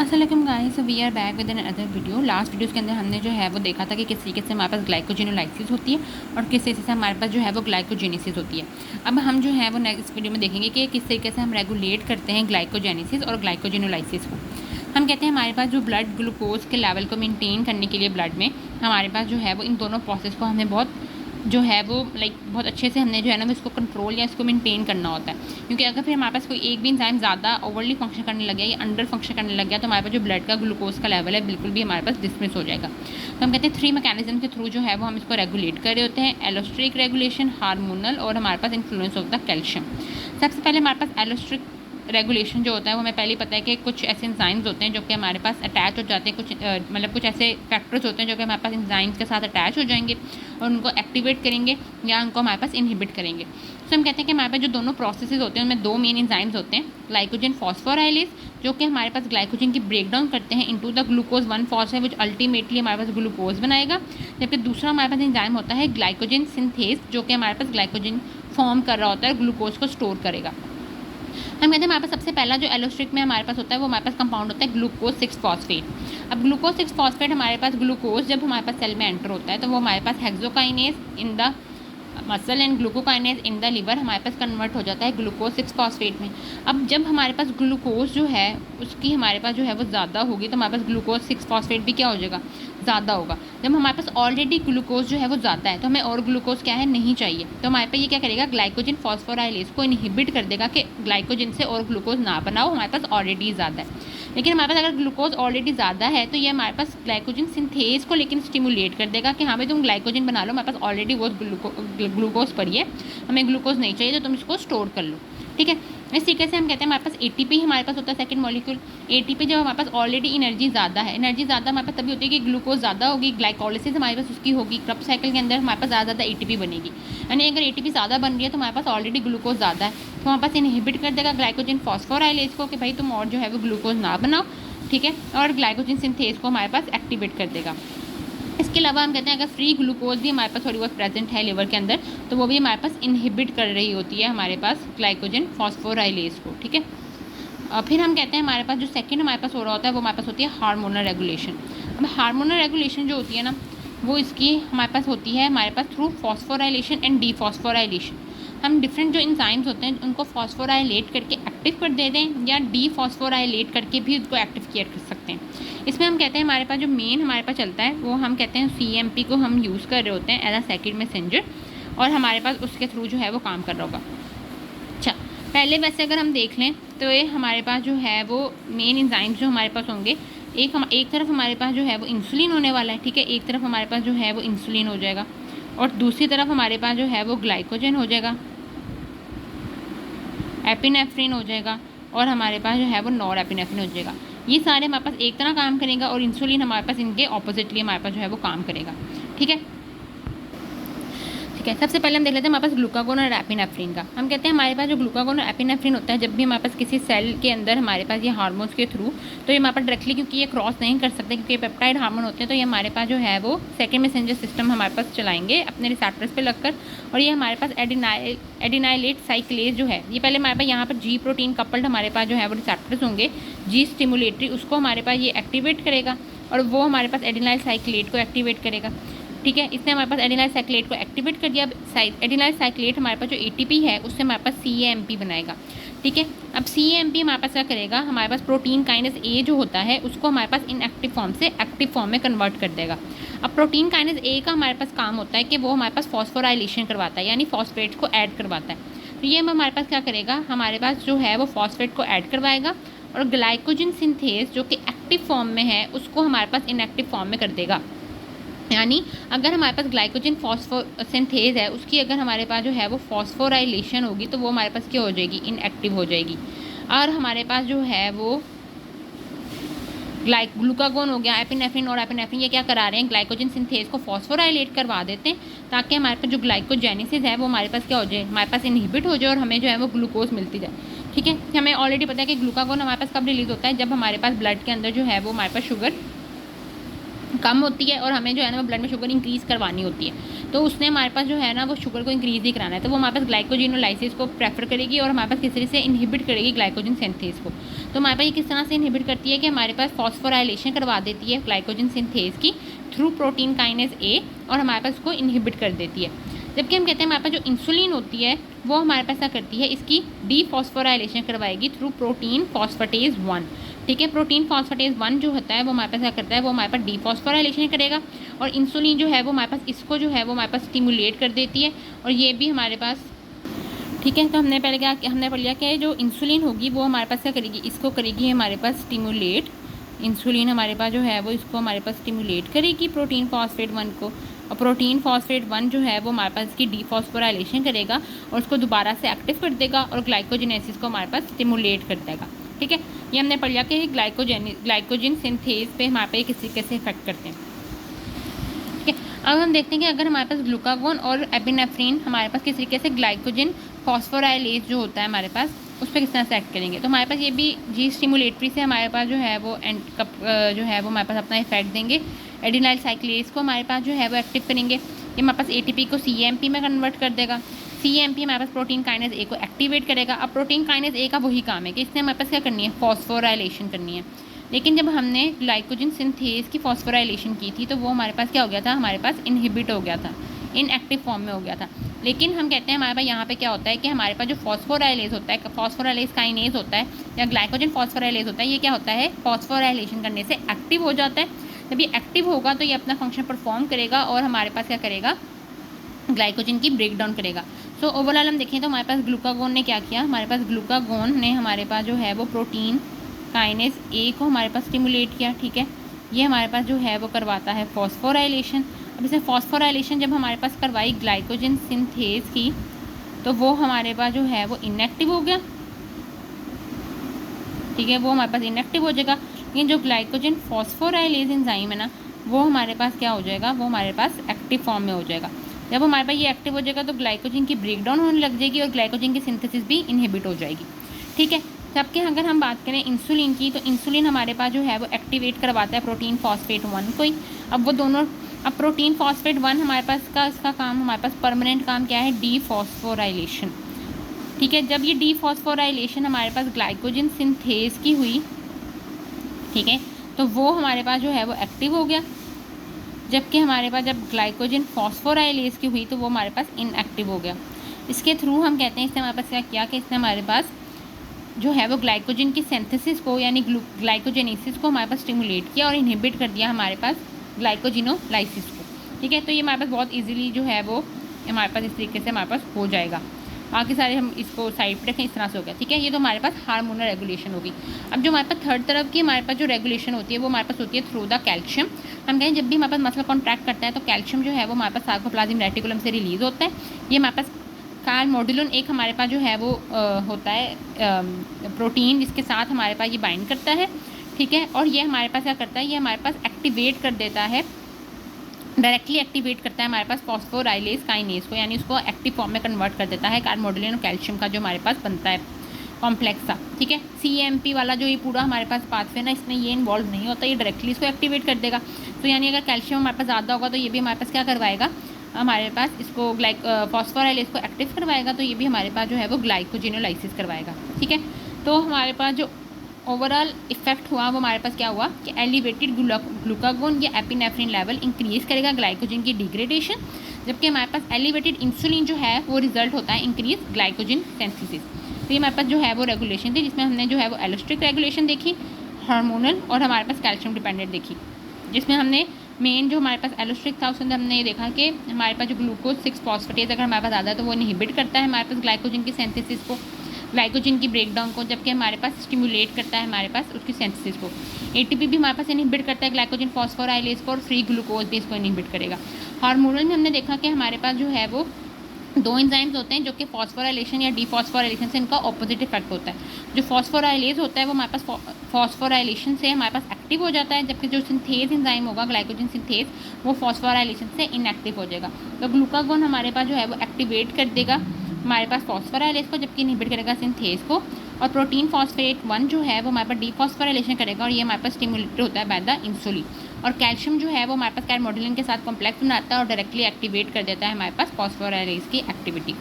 अस्सलाम guys, we are back with another video. Last videos के अंदर हमने जो है वो देखा था कि किस तरीके से हमारे पास ग्लाइकोजेनोलाइसिस होती है और किस तरीके से हमारे पास जो है वो ग्लाइकोजेनेसिस होती है। अब हम जो है वो नेक्स्ट वीडियो में देखेंगे कि किस तरीके से हम रेगुलेट करते हैं ग्लाइकोजेनेसिस और ग्लाइकोजेनोलाइसिस को। हम कहते हैं हमारे पास जो ब्लड ग्लूकोज के लेवल को मेनटेन करने के लिए ब्लड में हमारे पास जो है वो इन दोनों प्रोसेस को हमें बहुत जो है वो बहुत अच्छे से हमने जो है ना वो इसको कंट्रोल या इसको मेंटेन करना होता है। क्योंकि अगर फिर हमारे पास कोई एक भी इंजाइम ज़्यादा ओवरली फंक्शन करने लग गया या अंडर फंक्शन करने लग गया तो हमारे पास जो ब्लड का ग्लूकोज का लेवल है बिल्कुल भी हमारे पास डिसमिस हो जाएगा। तो हम कहते हैं 3 मैकेनिज्म के थ्रू जो है वो हम इसको रेगुलेट कर रहे होते हैं: एलोस्ट्रिक रेगुलेशन, हार्मोनल और हमारे पास इन्फ्लुएंस ऑफ द कैल्शियम। सबसे पहले हमारे पास एलोस्ट्रिक रेगुलेशन जो होता है वो हमें पहले पता है कि कुछ ऐसे एंजाइम्स होते हैं जो कि हमारे पास अटैच हो जाते हैं, कुछ ऐसे फैक्टर्स होते हैं जो कि हमारे पास एंजाइम्स के साथ अटैच हो जाएंगे और उनको एक्टिवेट करेंगे या उनको हमारे पास इनहिबिट करेंगे। तो हम कहते हैं कि हमारे पास जो दोनों प्रोसेसेस होते हैं उनमें 2 मेन एंजाइम्स होते हैं: ग्लाइकोजन फॉस्फोराइलेज जो कि हमारे पास ग्लाइकोजन की ब्रेकडाउन करते हैं into the glucose one phosphate which ultimately हमारे पास ग्लूकोज बनाएगा। जबकि दूसरा हमारे पास एंजाइम होता है ग्लाइकोजन सिंथेज जो कि हमारे पास ग्लाइकोजन फॉर्म कर रहा होता है, ग्लूकोज को स्टोर करेगा। हम कहते हैं हमारे पास सबसे पहला जो एलोस्ट्रिक में हमारे पास होता है वो हमारे पास कंपाउंड होता है ग्लूकोज 6-फॉस्फेट। अब ग्लूकोज 6-फॉस्फेट हमारे पास ग्लूकोज जब हमारे पास सेल में एंटर होता है तो वो हमारे पास hexokinase in the muscle and glucokinase in the liver हमारे पास कन्वर्ट हो जाता है ग्लूकोज 6-फॉस्फेट में। अब जब हमारे पास ग्लूकोज जो है उसकी हमारे पास जो है वो ज़्यादा होगी तो हमारे पास ग्लूकोज 6-फॉस्फेट भी क्या हो जाएगा, ज़्यादा होगा। जब हमारे पास ऑलरेडी ग्लूकोज जो है वो ज़्यादा है तो हमें और ग्लूकोज क्या है नहीं चाहिए, तो हमारे पास ये क्या करेगा, ग्लाइकोजन फॉस्फोराइलेज को इनहिबिट कर देगा कि ग्लाइकोजन से और ग्लूकोज ना बनाओ, हमारे पास ऑलरेडी ज़्यादा है। लेकिन हमारे पास अगर ग्लूकोज ऑलरेडी ज़्यादा है तो ये हमारे पास ग्लाइकोजन सिंथेज को लेकिन स्टिमुलेट कर देगा कि हाँ भाई तुम ग्लाइकोजन बना लो, हमारे पास ऑलरेडी वो ग्लूकोज पड़ी है, हमें ग्लूकोज नहीं चाहिए तो तुम इसको स्टोर कर लो। ठीक है, इस तरीके से हम कहते हैं हमारे पास एटीपी हमारे पास होता है सेकंड मॉलिक्यूल। एटीपी जब हमारे पास ऑलरेडी एनर्जी ज़्यादा है, एनर्जी ज़्यादा हमारे पास तभी होती है कि ग्लूकोज ज़्यादा होगी, ग्लाइकोलिसिस हमारे पास उसकी होगी, क्रब साइकिल के अंदर हमारे पास ज़्यादा एटीपी बनेगी। यानी अगर एटीपी ज़्यादा बन रही है तो हमारे पास ऑलरेडी ग्लूकोज ज़्यादा है तो हमारे पास इनहिबिट कर देगा ग्लाइकोजन फॉस्फोराइलेज को कि भाई तुम और जो है वो ग्लूकोज ना बनाओ। ठीक है, और ग्लाइकोजन सिंथेज को हमारे पास एक्टिवेट कर देगा। इसके अलावा हम कहते हैं अगर फ्री ग्लूकोज भी हमारे पास थोड़ी बहुत प्रेजेंट है लिवर के अंदर तो वो भी हमारे पास इनहिबिट कर रही होती है हमारे पास ग्लाइकोजन फॉस्फोराइलेज को। ठीक है, और फिर हम कहते हैं हमारे पास जो सेकंड हमारे पास हो रहा होता है वो हमारे पास होती है हार्मोनल रेगुलेशन। अब हार्मोनल रेगुलेशन जो होती है ना वो इसकी हमारे पास होती है हमारे pass through phosphorylation and dephosphorylation. हम डिफरेंट जो इंजाइम्स होते हैं उनको फॉस्फोराइलेट करके एक्टिव कर देते हैं या डीफॉस्फोराइलेट करके भी उसको एक्टिव किया कर सकते हैं। इसमें हम कहते हैं हमारे पास जो मेन हमारे पास चलता है वो हम कहते हैं CMP को हम यूज़ कर रहे होते हैं एज अ सेकेंड मैसेंजर और हमारे पास उसके थ्रू जो है वो काम कर रहा होगा। अच्छा, पहले वैसे अगर हम देख लें तो ये हमारे पास जो है वो मेन इंजाइम्स जो हमारे पास होंगे, एक तरफ हमारे पास जो है वो इंसुलिन होने वाला है। ठीक है, एक तरफ हमारे पास जो है वो इंसुलिन हो जाएगा और दूसरी तरफ हमारे पास जो है वो ग्लाइकोजन हो जाएगा, एपिनेफ्रिन हो जाएगा और हमारे पास जो है वो नॉर एपिनेफ्रिन हो जाएगा। ये सारे हमारे पास एक तरह काम करेगा और इंसुलिन हमारे पास इनके ऑपोजिटली हमारे पास जो है वो काम करेगा। ठीक है, ठीक है, सबसे पहले हम देख लेते हैं हमारे पास ग्लूकागोन और एपिनेफ्रिन का। हम कहते हैं हमारे पास जो ग्लूकागोन और एपिनेफ्रिन होता है जब भी हमारे पास किसी सेल के अंदर हमारे पास ये हार्मोन्स के थ्रू तो ये हमारे पास डायरेक्टली क्योंकि ये क्रॉस नहीं कर सकते क्योंकि पेप्टाइड हार्मोन होते हैं तो ये हमारे पास जो है वो सेकेंड मैसेंजर सिस्टम हमारे पास चलाएंगे अपने रिसेप्टर्स पे लगकर और ये हमारे पास एडिनाइलेट साइक्लेज जो है ये पहले हमारे पास यहाँ पर जी प्रोटीन कपल्ड हमारे पास जो है वो रिसेप्टर्स होंगे, जी स्टिमुलेटरी उसको हमारे पास ये एक्टिवेट करेगा और वो हमारे पास एडिनाइल साइक्लेट को एक्टिवेट करेगा। ठीक है, इसने हमारे पास एडिनाइल साइक्लेट को एक्टिवेट कर दिया। अब एडिनाइल साइक्लेट हमारे पास जो ATP है उससे हमारे पास CAMP बनाएगा। ठीक है, अब CAMP हमारे पास क्या करेगा, हमारे पास प्रोटीन काइनेज A जो होता है उसको हमारे पास इनएक्टिव फॉर्म से एक्टिव फॉर्म में कन्वर्ट कर देगा। अब प्रोटीन काइनेज A का हमारे पास काम होता है कि वो हमारे पास फॉस्फोराइलेशन करवाता है यानी फॉस्फेट को ऐड करवाता है। तो ये हमारे पास क्या करेगा, हमारे पास जो है वो फॉस्फेट को ऐड करवाएगा और ग्लाइकोजन सिंथेज जो कि एक्टिव फॉर्म में है उसको हमारे पास इनएक्टिव फॉर्म में कर देगा। यानी अगर हमारे पास ग्लाइकोजन सिंथेज है उसकी अगर हमारे पास जो है वो फॉस्फोराइलेशन होगी तो वो हमारे पास क्या हो जाएगी, इनएक्टिव हो जाएगी। और हमारे पास जो है वो ग्लूकागोन हो गया, एपिनेफ्रिन और एपिनेफ्रिन ये क्या करा रहे हैं, ग्लाइकोजन सिंथेज को फॉस्फोराइलेट करवा देते हैं ताकि हमारे पास जो ग्लाइकोजेनेसिस है वो हमारे पास क्या हो जाए, हमारे पास इनहिबिट हो जाए और हमें जो है वो ग्लूकोज मिलती जाए। ठीक है, हमें ऑलरेडी पता है कि ग्लूकागोन हमारे पास कब रिलीज होता है, जब हमारे पास ब्लड के अंदर जो है वो हमारे पास शुगर कम होती है और हमें जो है ना वो ब्लड में शुगर इंक्रीज़ करवानी होती है, तो उसने हमारे पास जो है ना वो शुगर को इंक्रीज़ ही कराना है, तो वो हमारे पास ग्लाइकोजिनोलाइसिस को प्रेफर करेगी और हमारे पास किस तरह से इनहिबिट करेगी ग्लाइकोजन सिंथेज को। तो हमारे पास ये किस तरह से इनहिबिट करती है कि हमारे पास फॉस्फोराइलेशन करवा देती है ग्लाइकोजन सिंथेज की थ्रू प्रोटीन काइनेज ए, और हमारे पास इसको इनहिबिट कर देती है। जबकि हम कहते हैं हमारे पास जो इंसुलिन होती है वो हमारे पास क्या करती है, इसकी डीफॉस्फोराइलेशन करवाएगी थ्रू प्रोटीन फॉस्फेटेज 1। ठीक है, प्रोटीन फॉस्फेटेज 1 जो होता है वो हमारे पास क्या करता है, वो हमारे पास डीफॉस्फोराइलेशन करेगा, और इंसुलिन जो है वो हमारे पास इसको जो है वो हमारे पास स्टिमुलेट कर देती है, और ये भी हमारे पास। ठीक है, तो हमने पहले क्या हमने पढ़ लिया कि जो इंसुलिन होगी वो हमारे पास क्या करेगी, इसको करेगी हमारे पास स्टिमुलेट। इंसुलिन हमारे पास जो है वो इसको हमारे पास स्टिमुलेट करेगी प्रोटीन फॉस्फेट 1 को, और प्रोटीन फॉस्फेट 1 जो है वो हमारे पास इसकी डीफॉस्फोराइलेशन करेगा और उसको दोबारा से एक्टिव कर देगा और ग्लाइकोजेनेसिस को हमारे पास स्टिमुलेट कर देगा। ठीक है, ये हमने पढ़ लिया कि ग्लाइकोजन सिंथेज पे हमारे पे किस तरीके से इफेक्ट करते हैं। ठीक है, अब हम देखते हैं कि अगर हमारे पास ग्लूकागोन और एपिनेफ्रिन हमारे पास किस तरीके से ग्लाइकोजन फॉस्फोराइलेज जो होता है हमारे पास उस पर किस तरह से एक्ट करेंगे। तो हमारे पास ये भी जी स्टिमुलेटरी से हमारे पास जो है वो जो है वो हमारे पास अपना इफेक्ट देंगे। एडिनाइल साइक्लेज को हमारे पास जो है वो एक्टिव करेंगे, ये हमारे पास एटीपी को सीएमपी में कन्वर्ट कर देगा। सीएमपी हमारे पास प्रोटीन काइनेज ए को एक्टिवेट करेगा। अब प्रोटीन काइनेज ए का वही काम है कि इसने हमारे पास क्या करनी है, फॉस्फोराइलेशन करनी है। लेकिन जब हमने ग्लाइकोजन सिंथेज की फॉस्फोराइलेशन की थी तो वो हमारे पास क्या हो गया था, हमारे पास इनहिबिट हो गया था, इनएक्टिव फॉर्म में हो गया था। लेकिन हम कहते हैं हमारे पास यहाँ पे क्या होता है कि हमारे पास जो फॉस्फोराइलेज होता है, फॉस्फोराइलेज काइनेज होता है या ग्लाइकोजन फॉस्फोराइलेज होता है, ये क्या होता है, फॉस्फोराइलेशन करने से एक्टिव हो जाता है। जब ये एक्टिव होगा तो ये अपना फंक्शन परफॉर्म करेगा और हमारे पास क्या करेगा, ग्लाइकोजन की ब्रेक डाउन करेगा। सो ओवरऑल हम देखें तो हमारे पास ग्लूकागोन ने क्या किया, हमारे पास ग्लूकागोन ने हमारे पास जो है वो प्रोटीन काइनेज ए को हमारे पास स्टिमुलेट किया। ठीक है, ये हमारे पास जो है वो करवाता है फॉस्फोराइलेशन। अब इसे फॉस्फोराइलेशन जब हमारे पास करवाई ग्लाइकोजन सिंथेज की तो वो हमारे पास जो है वो इनएक्टिव हो गया। ठीक है, वो हमारे पास इनएक्टिव हो जाएगा। लेकिन जो ग्लाइकोजन फॉस्फोराइलेज एंजाइम है ना वो हमारे पास क्या हो जाएगा, वो हमारे पास एक्टिव फॉर्म में हो जाएगा। जब हमारे पास ये एक्टिव हो जाएगा तो ग्लाइकोजन की ब्रेकडाउन होने लग जाएगी और ग्लाइकोजन की सिंथेसिस भी इनहिबिट हो जाएगी। ठीक है, जबकि अगर हम बात करें इंसुलिन की तो इंसुलिन हमारे पास जो है वो एक्टिवेट करवाता है प्रोटीन फॉस्फेट 1 को ही। अब वो दोनों, अब प्रोटीन फॉस्फेट 1 हमारे पास का इसका काम, हमारे पास परमानेंट काम क्या है, डीफॉस्फोराइलेशन। ठीक है, जब ये डीफॉस्फोराइलेशन हमारे पास ग्लाइकोजन सिंथेज की हुई, ठीक है, तो वो हमारे पास जो है वो एक्टिव हो गया। जबकि हमारे पास जब ग्लाइकोजन फॉस्फोराइलेज की हुई तो वो हमारे पास इनएक्टिव हो गया। इसके थ्रू हम कहते हैं इसने हमारे पास क्या किया कि इसने हमारे पास जो है वो ग्लाइकोजन की सिंथेसिस को यानी ग्लाइकोजेनेसिस को हमारे पास स्टिमुलेट किया और इनहिबिट कर दिया हमारे पास ग्लाइकोजिनोलाइसिस को। ठीक है, तो ये हमारे पास बहुत इजीली जो है वो हमारे पास इस तरीके से हमारे पास हो जाएगा। बाकी सारे हम इसको साइड पर रखें, इस तरह से हो गया। ठीक है, ये तो हमारे पास हार्मोनल रेगुलेशन होगी। अब जो हमारे पास थर्ड तरफ की हमारे पास जो रेगुलेशन होती है वो हमारे पास होती है थ्रू द कैल्शियम। हम कहें जब भी हमारे पास मसल कॉन्ट्रैक्ट करता है तो कैल्शियम जो है वो हमारे पास सार्कोप्लाज्म रेटिकुलम से रिलीज होता है। ये हमारे पास कार्मोडुलिन एक हमारे पास जो है वो होता है प्रोटीन जिसके साथ हमारे पास ये बाइंड करता है। ठीक है, और ये हमारे पास क्या करता है, ये हमारे पास एक्टिवेट कर देता है, डायरेक्टली एक्टिवेट करता है हमारे पास फॉस्फोराइलेज काइनेज को, यानी उसको एक्टिव फॉर्म में कन्वर्ट कर देता है कार्मोडुलिन और कैल्शियम का जो हमारे पास बनता है कॉम्प्लेक्स सा। ठीक है, सीएमपी वाला जो ये पूरा हमारे पास पाथवे ना, इसमें ये इन्वॉल्व नहीं होता, ये डायरेक्टली इसको एक्टिवेट कर देगा। तो यानी अगर कैल्शियम हमारे पास ज़्यादा होगा तो ये भी हमारे पास क्या करवाएगा, हमारे पास इसको फॉस्फोराइलेज को एक्टिव करवाएगा, तो ये भी हमारे पास जो है वो ग्लाइकोजिनोलाइसिस करवाएगा। ठीक है, तो हमारे पास जो ओवरऑल इफेक्ट हुआ वो हमारे पास क्या हुआ कि एलिवेटेड ग्लूकागोन या एपिनेफ्रिन लेवल इंक्रीज़ करेगा ग्लाइकोजन की डिग्रेडेशन, जबकि हमारे पास एलिवेटेड इंसुलिन जो है वो रिजल्ट होता है इंक्रीज ग्लाइकोजन सिंथेसिस। तो ये हमारे पास जो है वो रेगुलेशन थी जिसमें हमने जो है वो एलोस्ट्रिक रेगुलेशन देखी, हार्मोनल, और हमारे पास कैल्शियम डिपेंडेंट देखी, जिसमें हमने मेन जो हमारे पास एलोस्ट्रिक था उसके अंदर हमने ये देखा कि हमारे पास जो ग्लूकोज 6 फॉस्फेटेज अगर हमारे पास ज़्यादा है तो वो इनहिबिट करता है हमारे पास ग्लाइकोजन की सिंथेसिस को, ग्लाइकोजन की ब्रेकडाउन को, जबकि हमारे पास स्टिमुलेट करता है हमारे पास उसकी सिंथेसिस को। एटीपी भी हमारे पास इनहिबिट करता है ग्लाइकोजन फॉस्फोराइलेज को, और फ्री ग्लूकोज भी इसको इनहिबिट करेगा। हार्मोनल में हमने देखा कि हमारे पास जो है वो 2 एंजाइम्स होते हैं जो कि फॉस्फोराइलेशन या डीफॉस्फोराइलेशन से इनका ऑपोजिट इफेक्ट होता है। जो फॉस्फोराइलेज होता है वो हमारे पास फॉस्फोराइलेशन से हमारे पास एक्टिव हो जाता है, जबकि जो सिंथेज एंजाइम होगा ग्लाइकोजन सिंथेज वो फॉस्फोराइलेशन से इनएक्टिव हो जाएगा। तो ग्लूकागोन हमारे पास जो है वो एक्टिवेट कर देगा हमारे पास फॉस्फोराइलेज को, जबकि इनहिबिट करेगा सिंथेज को, और प्रोटीन फॉस्फेट 1 जो है वो हमारे पास डीफॉस्फोराइलेशन करेगा और ये हमारे पास स्टिमुलेटेड होता है बाय द इंसुलिन। और कैल्शियम जो है वो हमारे पास कैरमोडुलिन के साथ कॉम्प्लेक्स बनाता है और डायरेक्टली एक्टिवेट कर देता है हमारे पास फॉस्फोराइलेज की एक्टिविटी।